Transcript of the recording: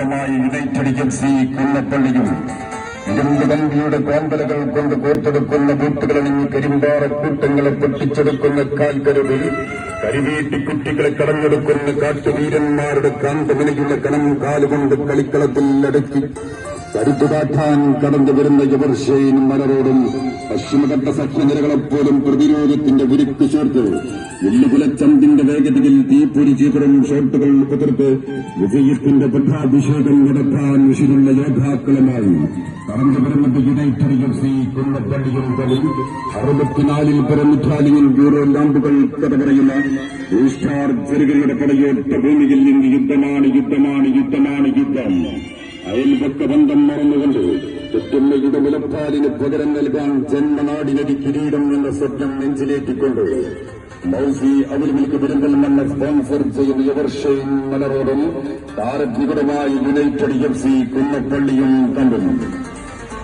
നിഗൂഢമായി United FC കുന്നപ്പള്ളിയും ഇരുമ്പ് കമ്പിയുടെ കോമ്പലകൾ കൊണ്ട് കോർത്തെടുക്കുന്ന ബൂട്ടുകളണിഞ്ഞ് കരിമ്പാറക്കൂട്ടങ്ങളെ പൊട്ടിച്ചെടുക്കുന്ന കാൽക്കരുവിൽ കരിവീട്ടിക്കുട്ടികളെ കടഞ്ഞെടുക്കുന്ന കാട്ടുവീരന്മാരുടെ കാന്തമിനയുള്ള കനം കാലുകൊണ്ട് കളിക്കളത്തിൽ അടക്കി കരുത്തുകാട്ടാൻ കടന്നു വരുന്ന യവർഷയും മലറോടും പശ്ചിമഘട്ട സഖ്യനിരകളെപ്പോലും പ്രതിരോധത്തിന്റെ ഉരുക്ക് ചേർത്ത് എല്ലുകുലച്ചന്തിന്റെ വേഗതയിൽ തീപ്പൊരി ചീതറും ഷോട്ടുകൾ കുതിർത്ത് വിജയത്തിന്റെ പട്ടാഭിഷേകം നടത്താൻ വിശിരുന്ന യോദ്ധാക്കളുമായി കടന്നു വരുന്നത് യുണൈറ്റഡ് FC കുന്നപ്പള്ളിയും കളി 64 പരം ഇറ്റാലിയൻ ബ്യൂറോ ലാമ്പുകൾ കഥ പറയുന്ന സ്റ്റാർ ചെറുകളുടെ പടയോട്ട ഭൂമിയിൽ നിന്ന് യുദ്ധമാണ് യുദ്ധമാണ് യുദ്ധമാണ് യുദ്ധം. അയൽപക്ക ബന്ധം മറന്നുകൊണ്ട് തെറ്റുന്ന യുദ്ധമുലപ്പാലിന് പകരം നൽകാൻ ജന്മനാടിനടി കിരീടം എന്ന സ്വപ്നം നെഞ്ചിലേറ്റിക്കൊണ്ട് മൗസി അവലുമിൽക്ക് പെരിന്തൽമണ്ണ സ്പോൺസർ ചെയ്യുന്ന യവർഷയും മലറോഡും താരദ്വികുടമായി യുണൈറ്റഡ് FC കുന്നപ്പള്ളിയും കണ്ടു.